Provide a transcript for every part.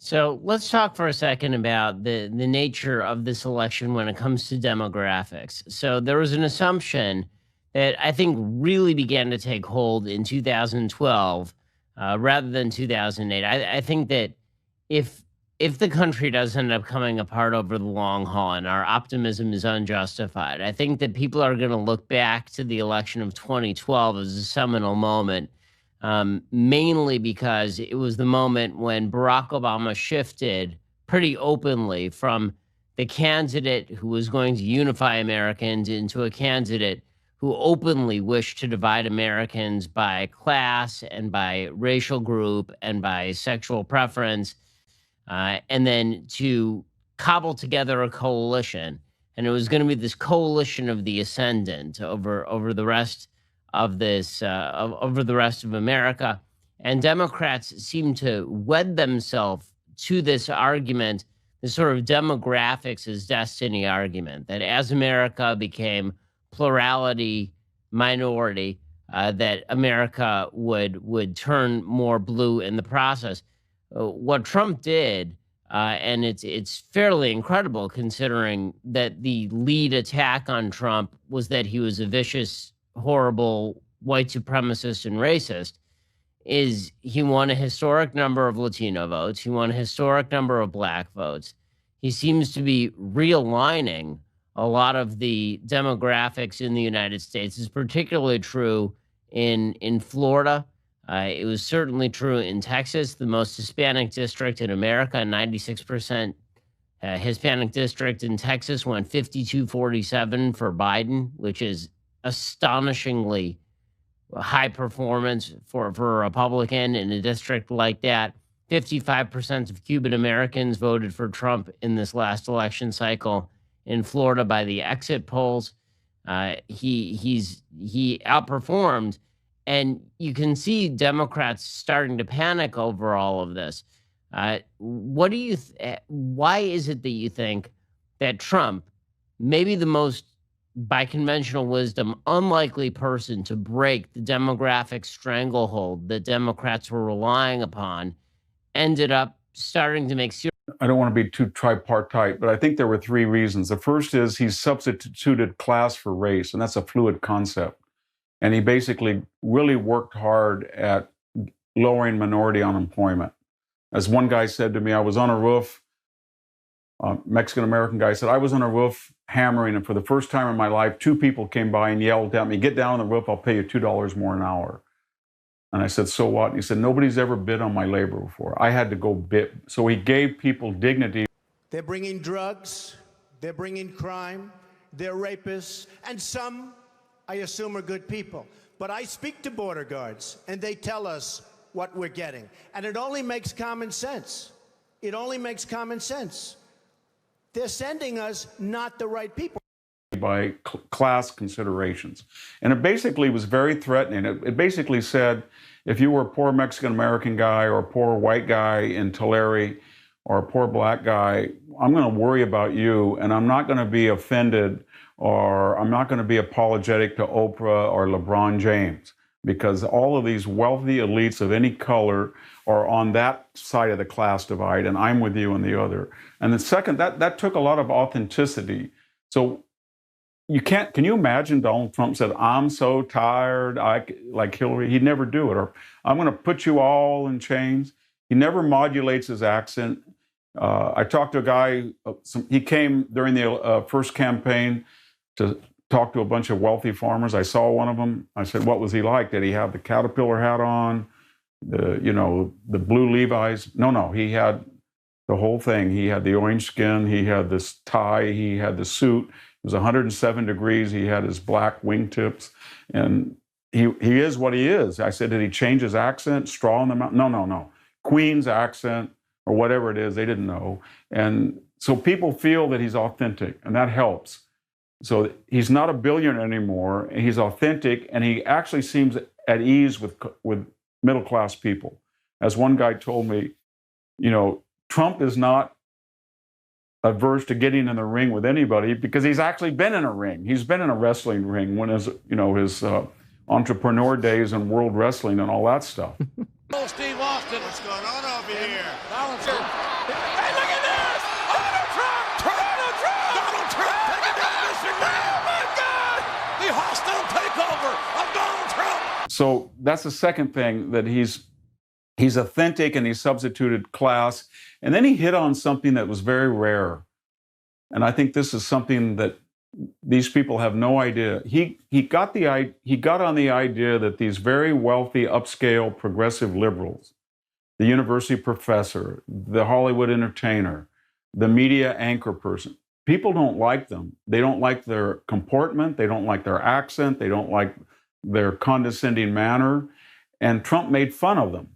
So let's talk for a second about the nature of this election when it comes to demographics. So there was an assumption that I think really began to take hold in 2012 rather than 2008. I think that if if the country does end up coming apart over the long haul and our optimism is unjustified, I think that people are going to look back to the election of 2012 as a seminal moment, mainly because it was the moment when Barack Obama shifted pretty openly from the candidate who was going to unify Americans into a candidate who openly wished to divide Americans by class and by racial group and by sexual preference, and then to cobble together a coalition. And it was going to be this coalition of the ascendant over the rest of over the rest of America. And Democrats seem to wed themselves to this argument, this sort of demographics as destiny argument, that as America became plurality minority, that America would turn more blue in the process. What Trump did, and it's fairly incredible considering that the lead attack on Trump was that he was a vicious, horrible white supremacist and racist, is he won a historic number of Latino votes. He won a historic number of black votes. He seems to be realigning a lot of the demographics in the United States. Is particularly true in Florida. It was certainly true in Texas, the most Hispanic district in America. 96% Hispanic district in Texas went 52-47 for Biden, which is astonishingly high performance for a Republican in a district like that. 55% of Cuban Americans voted for Trump in this last election cycle in Florida by the exit polls. He outperformed, and you can see Democrats starting to panic over all of this. What do you? Why is it that you think that Trump, maybe the most, by conventional wisdom, unlikely person to break the demographic stranglehold that Democrats were relying upon, ended up starting to make serious? I don't want to be too tripartite, but I think there were three reasons. The first is he substituted class for race, and that's a fluid concept. And he basically really worked hard at lowering minority unemployment. As one guy said to me, I was on a roof, Mexican-American guy said, I was on a roof hammering, and for the first time in my life, two people came by and yelled at me, get down on the roof, I'll pay you $2 more an hour. And I said, so what? And he said, nobody's ever bid on my labor before. I had to go bid. So he gave people dignity. They're bringing drugs, they're bringing crime, they're rapists, and some, I assume, are good people. But I speak to border guards, and they tell us what we're getting. And it only makes common sense. It only makes common sense. They're sending us not the right people. By class considerations. And it basically was very threatening. It basically said, if you were a poor Mexican-American guy or a poor white guy in Tulare or a poor black guy, I'm going to worry about you, and I'm not going to be offended, or I'm not going to be apologetic to Oprah or LeBron James, because all of these wealthy elites of any color are on that side of the class divide, and I'm with you on the other. And the second, that took a lot of authenticity. So can you imagine Donald Trump said, I'm so tired, like Hillary? He'd never do it. Or I'm going to put you all in chains. He never modulates his accent. I talked to a guy, he came during the first campaign to talk to a bunch of wealthy farmers. I saw one of them. I said, what was he like? Did he have the caterpillar hat on? The blue Levi's? No, he had the whole thing. He had the orange skin. He had this tie. He had the suit. It was 107 degrees. He had his black wingtips, and he is what he is. I said, did he change his accent? Straw in the mouth? No. Queen's accent or whatever it is, they didn't know. And so people feel that he's authentic, and that helps. So he's not a billionaire anymore, and he's authentic, and he actually seems at ease with middle-class people. As one guy told me, Trump is not averse to getting in the ring with anybody because he's actually been in a ring. He's been in a wrestling ring when his entrepreneur days and world wrestling and all that stuff. Oh, Steve Austin. What's going on over here? Donald Trump. Hey, look at this! Donald Trump! Donald Trump! Donald Trump taking down Michigan! Oh, my God! The hostile takeover of Donald Trump! So that's the second thing, that he's authentic and he substituted class. And then he hit on something that was very rare. And I think this is something that these people have no idea. He got on the idea that these very wealthy, upscale, progressive liberals, the university professor, the Hollywood entertainer, the media anchor person, people don't like them. They don't like their comportment. They don't like their accent. They don't like their condescending manner. And Trump made fun of them.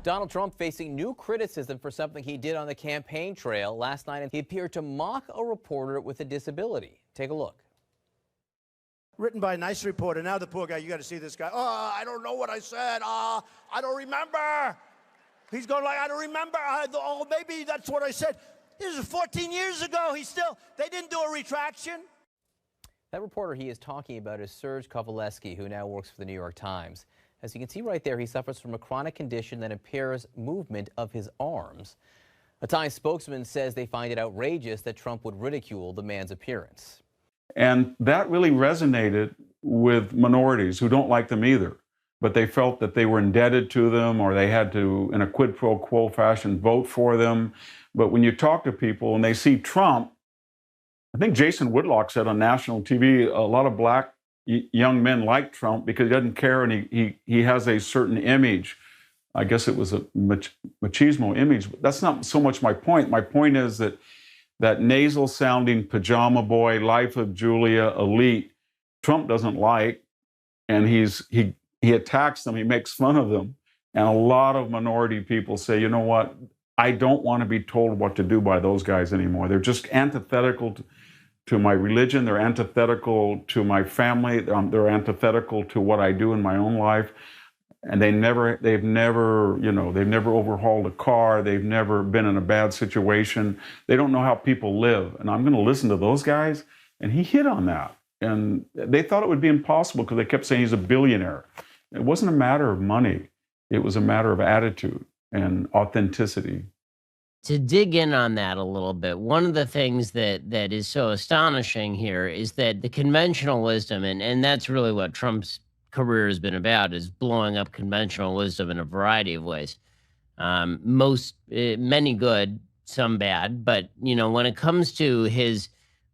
Donald Trump facing new criticism for something he did on the campaign trail last night. He appeared to mock a reporter with a disability. Take a look. Written by a nice reporter. Now the poor guy, you got to see this guy. Oh, I don't know what I said. I don't remember. He's going like, I don't remember. Oh, maybe that's what I said. This is 14 years ago. They didn't do a retraction. That reporter he is talking about is Serge Kovaleski, who now works for the New York Times. As you can see right there, he suffers from a chronic condition that impairs movement of his arms. A Times spokesman says they find it outrageous that Trump would ridicule the man's appearance. And that really resonated with minorities who don't like them either. But they felt that they were indebted to them, or they had to, in a quid pro quo fashion, vote for them. But when you talk to people and they see Trump, I think Jason Whitlock said on national TV, a lot of black young men like Trump because he doesn't care, and he has a certain image. I guess it was a machismo image, but that's not so much my point. My point is that nasal sounding pajama boy, Life of Julia elite, Trump doesn't like, and he attacks them, he makes fun of them. And a lot of minority people say, you know what, I don't want to be told what to do by those guys anymore. They're just antithetical to my religion, they're antithetical to my family, they're antithetical to what I do in my own life. And they've never overhauled a car, they've never been in a bad situation. They don't know how people live. And I'm going to listen to those guys. And he hit on that. And they thought it would be impossible because they kept saying he's a billionaire. It wasn't a matter of money. It was a matter of attitude and authenticity. To dig in on that a little bit, one of the things that is so astonishing here is that the conventional wisdom, and that's really what Trump's career has been about, is blowing up conventional wisdom in a variety of ways. Many good, some bad, but when it comes to the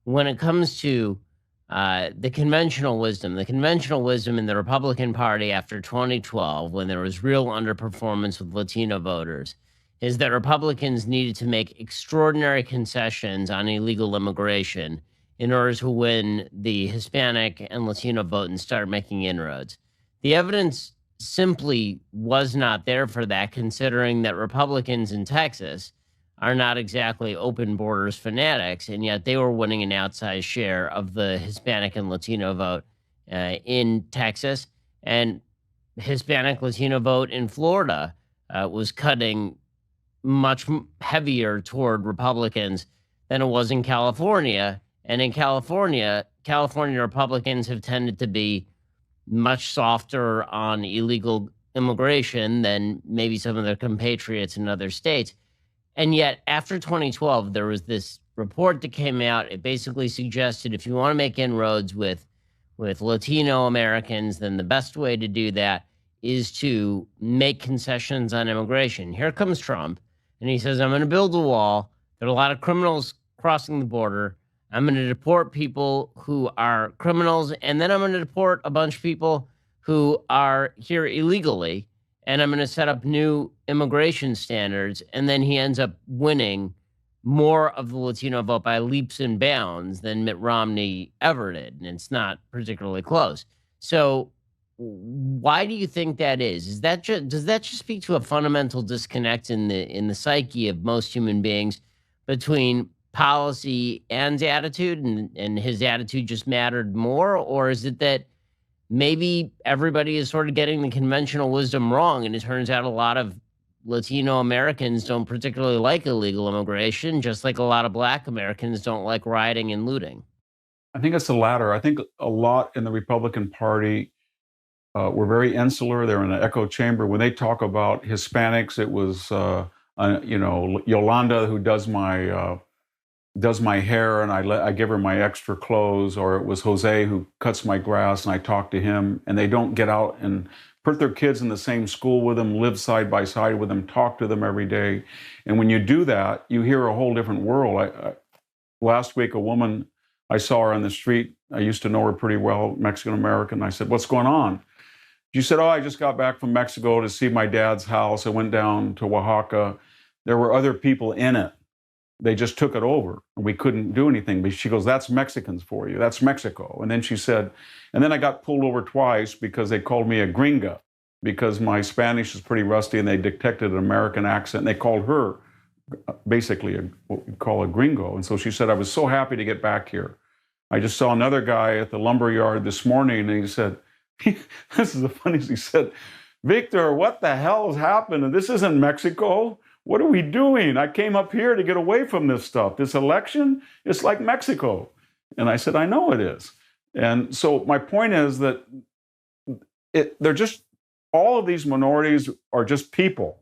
conventional wisdom in the Republican Party after 2012, when there was real underperformance with Latino voters, is that Republicans needed to make extraordinary concessions on illegal immigration in order to win the Hispanic and Latino vote and start making inroads. The evidence simply was not there for that, considering that Republicans in Texas are not exactly open borders fanatics, and yet they were winning an outsized share of the Hispanic and Latino vote in Texas. And Hispanic Latino vote in Florida was cutting much heavier toward Republicans than it was in California. And in California Republicans have tended to be much softer on illegal immigration than maybe some of their compatriots in other states. And yet, after 2012, there was this report that came out. It basically suggested if you want to make inroads with Latino Americans, then the best way to do that is to make concessions on immigration. Here comes Trump, and he says, I'm going to build a wall. There are a lot of criminals crossing the border. I'm going to deport people who are criminals, and then I'm going to deport a bunch of people who are here illegally, and I'm going to set up new immigration standards. And then he ends up winning more of the Latino vote by leaps and bounds than Mitt Romney ever did, and it's not particularly close. So why do you think that is? Does that just speak to a fundamental disconnect in the psyche of most human beings between policy and attitude, and his attitude just mattered more? Or is it that maybe everybody is sort of getting the conventional wisdom wrong, and it turns out a lot of Latino Americans don't particularly like illegal immigration, just like a lot of Black Americans don't like rioting and looting? I think it's the latter. I think a lot in the Republican Party were very insular. They're in an echo chamber. When they talk about Hispanics, it was Yolanda who does my hair, and I give her my extra clothes, or it was Jose who cuts my grass, and I talk to him. And they don't get out and put their kids in the same school with them, live side by side with them, talk to them every day. And when you do that, you hear a whole different world. Last week, a woman, I saw her on the street. I used to know her pretty well, Mexican American. I said, "What's going on?" She said, "Oh, I just got back from Mexico to see my dad's house. I went down to Oaxaca. There were other people in it. They just took it over. We couldn't do anything." But she goes, "That's Mexicans for you. That's Mexico." And then she said, "And then I got pulled over twice because they called me a gringa because my Spanish is pretty rusty, and they detected an American accent. And they called her basically what we call a gringo." And so she said, "I was so happy to get back here. I just saw another guy at the lumber yard this morning, and he said," this is the funniest, he said, "Victor, what the hell has happened? And this isn't Mexico. What are we doing? I came up here to get away from this stuff. This election, it's like Mexico." And I said, "I know it is." And so my point is that they're just, all of these minorities are just people.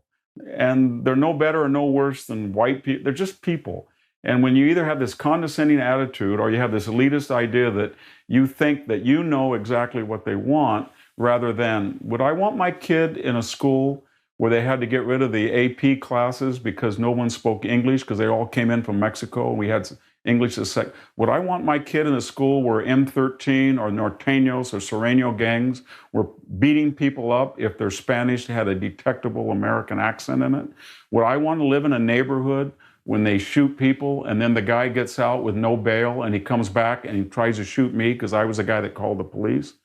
And they're no better or no worse than white people. They're just people. And when you either have this condescending attitude or you have this elitist idea that you think that you know exactly what they want, rather than, would I want my kid in a school where they had to get rid of the AP classes because no one spoke English because they all came in from Mexico and we had English as sec. Would I want my kid in a school where M13 or Norteños or Sereno gangs were beating people up if their Spanish had a detectable American accent in it? Would I want to live in a neighborhood when they shoot people and then the guy gets out with no bail and he comes back and he tries to shoot me because I was the guy that called the police?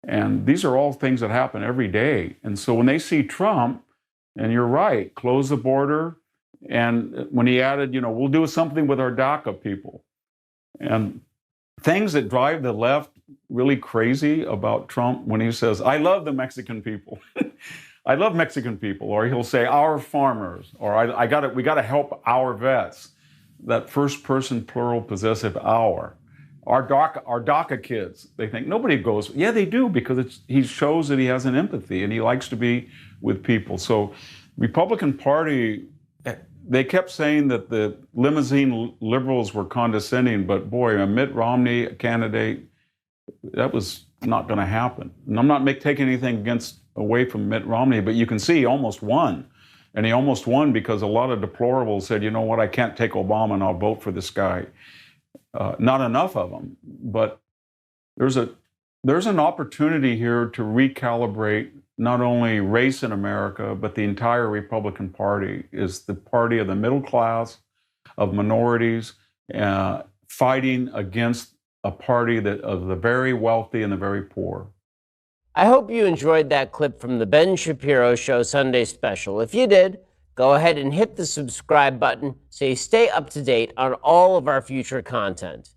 And these are all things that happen every day. And so when they see Trump, and you're right, close the border, and when he added, we'll do something with our DACA people, and things that drive the left really crazy about Trump when he says, "I love the Mexican people." I love Mexican people, or he'll say our farmers, or we got to help our vets. That first person plural possessive our DACA kids. They think nobody goes. Yeah, they do, because he shows that he has an empathy and he likes to be with people. So, Republican Party, they kept saying that the limousine liberals were condescending, but boy, a Mitt Romney candidate, that was not going to happen. And I'm not taking anything away from Mitt Romney, but you can see he almost won. And he almost won because a lot of deplorables said, "You know what, I can't take Obama and I'll vote for this guy." Not enough of them, but there's an opportunity here to recalibrate not only race in America, but the entire Republican Party is the party of the middle class, of minorities, fighting against a party of the very wealthy and the very poor. I hope you enjoyed that clip from the Ben Shapiro Show Sunday Special. If you did, go ahead and hit the subscribe button so you stay up to date on all of our future content.